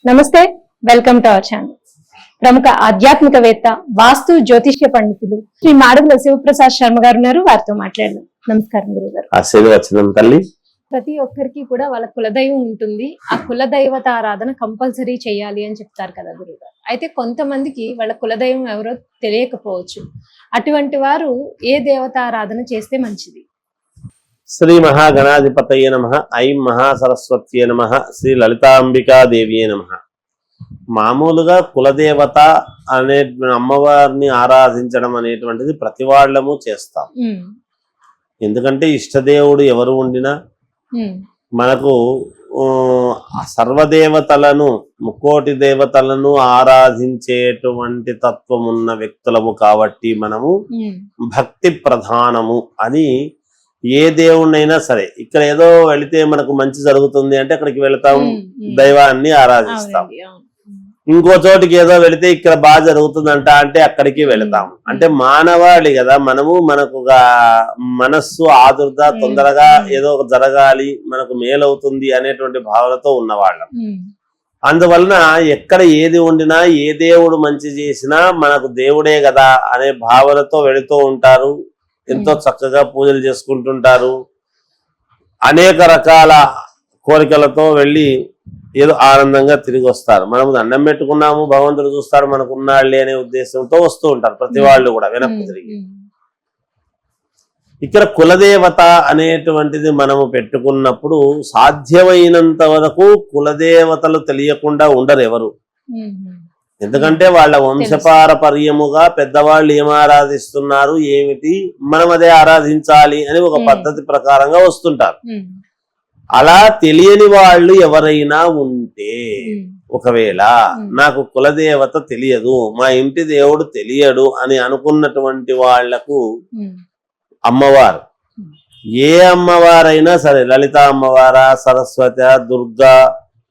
నమస్తే, welcome to our channel. ప్రముఖ ఆధ్యాత్మికవేత్త, వాస్తు జ్యోతిష్య పండితులు శ్రీ మాడుగుల శివప్రసాద్ శర్మ గారు ఉన్నారు. వారితో మాట్లాడదాం. నమస్కారం గురుగారు. ఆశీర్వచనం తల్లి. ప్రతి ఒక్కరికి కూడా వాళ్ళ కులదైవం ఉంటుంది. ఆ కులదైవత ఆరాధన కంపల్సరీ చేయాలి అని చెప్తారు కదా గురుగారు. అయితే కొంతమందికి వాళ్ళ కులదైవం ఎవరో తెలియకపోవచ్చు. అటువంటి వారు ఏ దేవత ఆరాధన చేస్తే మంచిది? శ్రీ మహాగణాధిపతయే నమః. ఐం మహాసరస్వత్యే నమః. శ్రీ లలితాంబికాదేవియే నమః. మామూలుగా కులదేవత అనే అమ్మవారిని ఆరాధించడం అనేటువంటిది ప్రతి వాళ్ళము చేస్తాం. ఎందుకంటే ఇష్టదేవుడు ఎవరు ఉండినా మనకు సర్వదేవతలను, ముక్కోటి దేవతలను ఆరాధించేటువంటి తత్వం ఉన్న వ్యక్తులము కాబట్టి మనము భక్తి ప్రధానము అని ఏ దేవుణ్ణైనా సరే, ఇక్కడ ఏదో వెళితే మనకు మంచి జరుగుతుంది అంటే అక్కడికి వెళతాం, దైవాన్ని ఆరాధిస్తాం. ఇంకో చోటికి ఏదో వెళితే ఇక్కడ బాగా జరుగుతుందంట అంటే అక్కడికి వెళతాం. అంటే మానవాళి కదా మనము, మనకు మనస్సు ఆదుర్ద, తొందరగా ఏదో జరగాలి, మనకు మేలవుతుంది అనేటువంటి భావనతో ఉన్నవాళ్ళం. అందువలన ఎక్కడ ఏది ఉండినా, ఏ దేవుడు మంచి చేసినా మనకు దేవుడే కదా అనే భావనతో వెళుతూ ఉంటారు. ఎంతో చక్కగా పూజలు చేసుకుంటుంటారు. అనేక రకాల కోరికలతో వెళ్ళి ఏదో ఆనందంగా తిరిగి వస్తారు. మనం దండం పెట్టుకున్నాము, భగవంతుడు చూస్తాడు, మనకున్నాళ్ళే అనే ఉద్దేశంతో వస్తూ ఉంటారు ప్రతి వాళ్ళు కూడా వెనక్కి తిరిగి. ఇక్కడ కులదేవత అనేటువంటిది మనము పెట్టుకున్నప్పుడు సాధ్యమైనంత వరకు కులదేవతలు తెలియకుండా ఉండరు ఎవరు. ఎందుకంటే వాళ్ళ వంశపారపర్యముగా పెద్దవాళ్ళు ఏం ఆరాధిస్తున్నారు, ఏమిటి, మనం అదే ఆరాధించాలి అని ఒక పద్ధతి ప్రకారంగా వస్తుంటారు. అలా తెలియని వాళ్ళు ఎవరైనా ఉంటే, ఒకవేళ నాకు కులదేవత తెలియదు, మా ఇంటి దేవుడు తెలియడు అని అనుకున్నటువంటి వాళ్లకు అమ్మవారు, ఏ అమ్మవారైనా సరే, లలిత అమ్మవారా, సరస్వతి, దుర్గా,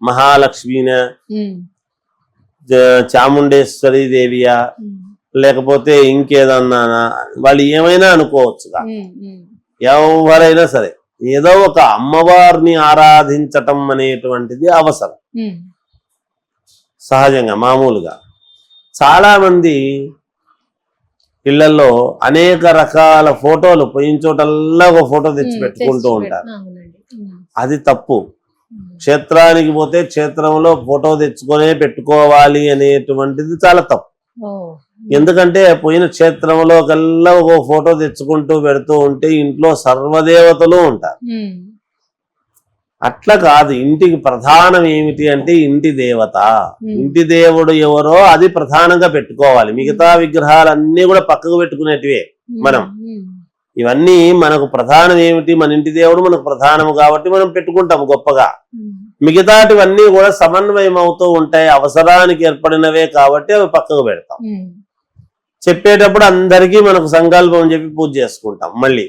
మహాలక్ష్మీన, చాముండేశ్వరి దేవియా, లేకపోతే ఇంకేదన్నా, వాళ్ళు ఏమైనా అనుకోవచ్చుగా, ఎవరైనా సరే ఏదో ఒక అమ్మవారిని ఆరాధించటం అనేటువంటిది అవసరం. సహజంగా మామూలుగా చాలా మంది ఇళ్లలో అనేక రకాల ఫోటోలు, పోయిన చోటల్లా ఒక ఫోటో తెచ్చి పెట్టుకుంటూ ఉంటారు. అది తప్పు. క్షేత్రానికి పోతే క్షేత్రంలో ఫోటో తెచ్చుకొనే పెట్టుకోవాలి అనేటువంటిది చాలా తప్పు. ఎందుకంటే పోయిన క్షేత్రంలో కల్లా ఒక ఫోటో తెచ్చుకుంటూ పెడుతూ ఉంటే ఇంట్లో సర్వదేవతలు ఉంటారు. అట్లా కాదు. ఇంటికి ప్రధానం ఏమిటి అంటే ఇంటి దేవత, ఇంటి దేవుడు ఎవరో అది ప్రధానంగా పెట్టుకోవాలి. మిగతా విగ్రహాలన్నీ కూడా పక్కకు పెట్టుకునేటివే. మనం ఇవన్నీ మనకు ప్రధానం ఏమిటి, మన ఇంటి దేవుడు మనకు ప్రధానము కాబట్టి మనం పెట్టుకుంటాము గొప్పగా. మిగతాటివన్నీ కూడా సమన్వయం అవుతూ ఉంటాయి, అవసరానికి ఏర్పడినవే కాబట్టి అవి పక్కకు పెడతాం. చెప్పేటప్పుడు అందరికీ మనకు సంకల్పం చెప్పి పూజ చేసుకుంటాం. మళ్ళీ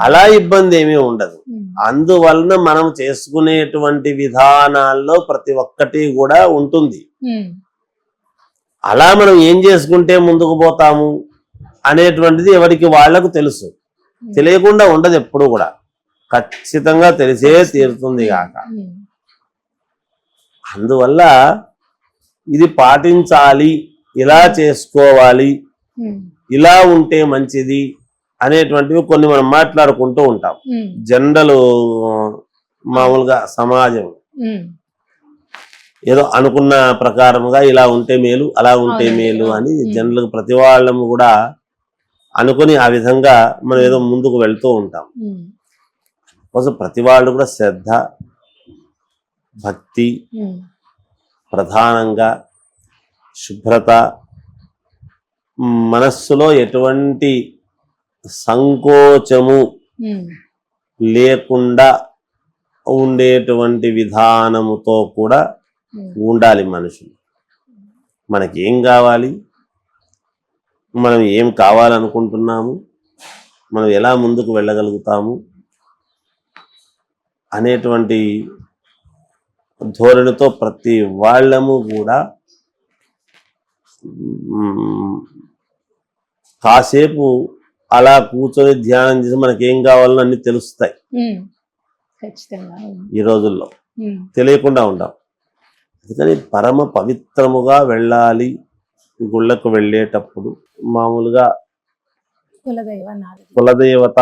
అలా ఇబ్బంది ఏమీ ఉండదు. అందువలన మనం చేసుకునేటువంటి విధానాల్లో ప్రతి ఒక్కటి కూడా ఉంటుంది. అలా మనం ఏం చేసుకుంటే ముందుకు పోతాము అనేటువంటిది ఎవరికి వాళ్లకు తెలుసు. తెలియకుండా ఉండదు ఎప్పుడు కూడా, ఖచ్చితంగా తెలిసే తీరుతుంది కాక. అందువల్ల ఇది పాటించాలి, ఇలా చేసుకోవాలి, ఇలా ఉంటే మంచిది అనేటువంటివి కొన్ని మనం మాట్లాడుకుంటూ ఉంటాం. జనరల్ మామూలుగా సమాజం ఏదో అనుకున్న ప్రకారముగా ఇలా ఉంటే మేలు, అలా ఉంటే మేలు అని జనరల్ ప్రతి వాళ్ళము కూడా అనుకుని ఆ విధంగా మనం ఏదో ముందుకు వెళ్తూ ఉంటాం. కోసం ప్రతి వాళ్ళు కూడా శ్రద్ధ, భక్తి, ప్రధానంగా శుభ్రత, మనస్సులో ఎటువంటి సంకోచము లేకుండా ఉండేటువంటి విధానముతో కూడా ఉండాలి మనుషులు. మనకేం కావాలి, మనం ఏం కావాలనుకుంటున్నాము, మనం ఎలా ముందుకు వెళ్ళగలుగుతాము అనేటువంటి ధోరణితో ప్రతి వాళ్ళము కూడా కాసేపు అలా కూర్చొని ధ్యానం చేసి మనకేం కావాలని అన్ని తెలుస్తాయి. ఈ రోజుల్లో తెలియకుండా ఉంటాం. అందుకని పరమ పవిత్రముగా వెళ్ళాలి. గుళ్ళకు వెళ్ళేటప్పుడు మామూలుగా కులదేవత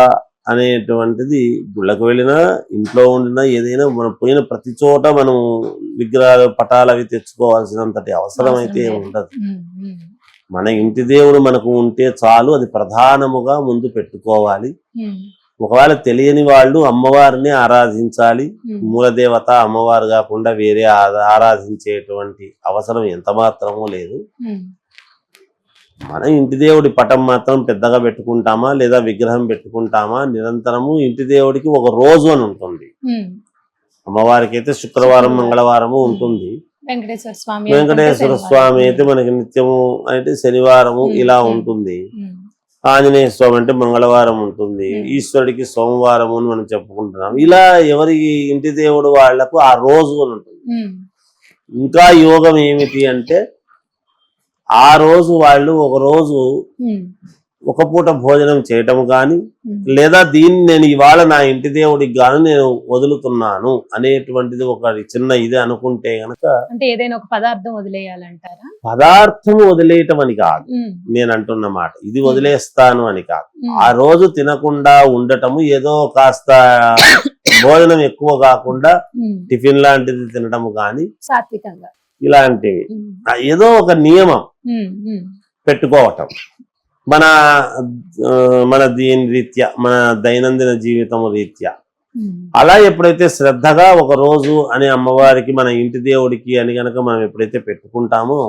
అనేటువంటిది గుళ్ళకు వెళ్ళినా ఇంట్లో ఉండినా ఏదైనా మనం పోయిన ప్రతి చోట మనం విగ్రహాలు పటాలు అవి తెచ్చుకోవాల్సినంతటి అవసరం అయితే ఉండదు. మన ఇంటి దేవుడు మనకు ఉంటే చాలు, అది ప్రధానముగా ముందు పెట్టుకోవాలి. ఒకవేళ తెలియని వాళ్ళు అమ్మవారిని ఆరాధించాలి. మూలదేవత అమ్మవారు కాకుండా వేరే ఆరాధించేటువంటి అవసరం ఎంత మాత్రమూ లేదు. మన ఇంటి దేవుడి పటం మాత్రం పెద్దగా పెట్టుకుంటామా లేదా విగ్రహం పెట్టుకుంటామా, నిరంతరము ఇంటి దేవుడికి ఒక రోజు అని ఉంటుంది. అమ్మవారికి అయితే శుక్రవారం మంగళవారము ఉంటుంది. వెంకటేశ్వర స్వామి అయితే మనకి నిత్యము అంటే శనివారము ఇలా ఉంటుంది. ఆంజనేయ స్వామి అంటే మంగళవారం ఉంటుంది. ఈశ్వరుడికి సోమవారము అని మనం చెప్పుకుంటున్నాం. ఇలా ఎవరి ఇంటి దేవుడు వాళ్లకు ఆ రోజు అని ఉంటుంది. ఇంకా యోగం ఏమిటి అంటే ఆ రోజు వాళ్ళు ఒక రోజు ఒక పూట భోజనం చేయటం గాని, లేదా దీన్ని నేను ఇవాళ నా ఇంటి దేవుడికి గాను నేను వదులుతున్నాను అనేటువంటిది ఒక చిన్న ఇది అనుకుంటే గనక, అంటే ఏదైనా ఒక పదార్థం వదిలేయాలంటారా? పదార్థం వదిలేయటం అని కాదు నేను అంటున్న మాట, ఇది వదిలేస్తాను అని కాదు. ఆ రోజు తినకుండా ఉండటము, ఏదో కాస్త భోజనం ఎక్కువ కాకుండా టిఫిన్ లాంటిది తినటము గాని, సాత్వికంగా ఇలాంటివి ఏదో ఒక నియమం పెట్టుకోవటం మన దీని రీత్యా, మన దైనందిన జీవితం రీత్యా. అలా ఎప్పుడైతే శ్రద్ధగా ఒక రోజు అని అమ్మవారికి మన ఇంటి దేవుడికి అని గనక మనం ఎప్పుడైతే పెట్టుకుంటామో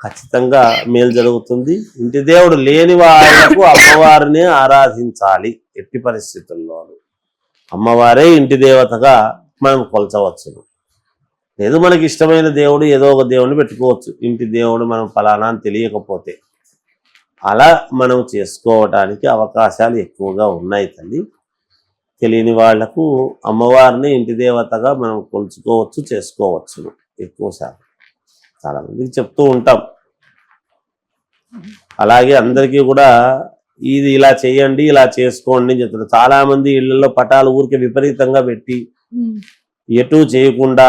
ఖచ్చితంగా మేలు జరుగుతుంది. ఇంటి దేవుడు లేని వాళ్లకు అమ్మవారిని ఆరాధించాలి. ఎట్టి పరిస్థితుల్లో అమ్మవారే ఇంటి దేవతగా మనం కొలచవచ్చును. లేదు మనకి ఇష్టమైన దేవుడు ఏదో ఒక దేవుడిని పెట్టుకోవచ్చు. ఇంటి దేవుడు మనం ఫలానా అని తెలియకపోతే అలా మనం చేసుకోవటానికి అవకాశాలు ఎక్కువగా ఉన్నాయి తల్లి. తెలియని వాళ్లకు అమ్మవారిని ఇంటి దేవతగా మనం కొలుచుకోవచ్చు, చేసుకోవచ్చు. ఎక్కువ శాతం చాలా మందికి చెప్తూ ఉంటాం. అలాగే అందరికీ కూడా ఇది ఇలా చేయండి, ఇలా చేసుకోండి అని చెప్తారు. చాలా మంది ఇళ్లలో పటాలు ఊరికే విపరీతంగా పెట్టి ఎటు చేయకుండా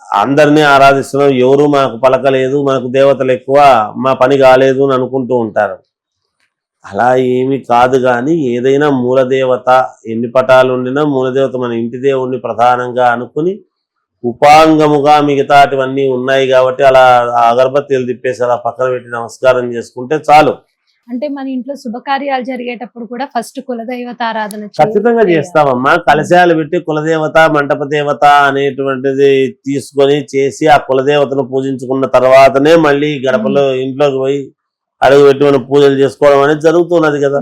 అందరినీ ఆరాధిస్తున్నాం, ఎవరు మాకు పలకలేదు, మనకు దేవతలు ఎక్కువ, మా పని కాలేదు అని అనుకుంటూ ఉంటారు. అలా ఏమి కాదు. కానీ ఏదైనా మూలదేవత, ఎన్ని పటాలు ఉండినా మూలదేవత మన ఇంటి దేవుణ్ణి ప్రధానంగా అనుకుని ఉపాంగముగా మిగతాటివన్నీ ఉన్నాయి కాబట్టి అలా అగరబత్తీలు తిప్పేసి అలా పక్కన పెట్టి నమస్కారం చేసుకుంటే చాలు. అంటే మన ఇంట్లో శుభకార్యాలు జరిగేటప్పుడు కూడా ఫస్ట్ కులదైవత ఆరాధన ఖచ్చితంగా చేస్తామమ్మా. కలశాలు పెట్టి కులదేవత, మంటప దేవత అనేటువంటిది తీసుకొని చేసి ఆ కులదేవతను పూజించుకున్న తర్వాతనే మళ్ళీ గడపలో ఇంట్లోకి పోయి అడుగు పెట్టి మనం పూజలు చేసుకోవడం అనేది జరుగుతున్నది కదా.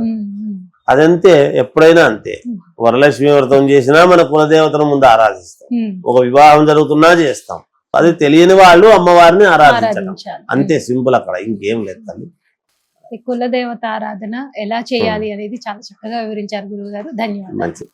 అదంతే, ఎప్పుడైనా అంతే. వరలక్ష్మి వ్రతం చేసినా మన కులదేవతను ముందు ఆరాధిస్తాం, ఒక వివాహం జరుగుతున్నా చేస్తాం. అది తెలియని వాళ్ళు అమ్మవారిని ఆరాధించడం అంతే, సింపుల్. అక్కడ ఇంకేం లేదు తల్లి. కులదేవత ఆరాధన ఎలా చేయాలి అనేది చాలా చక్కగా వివరించారు గురువు గారు. ధన్యవాదాలు. మంచిది.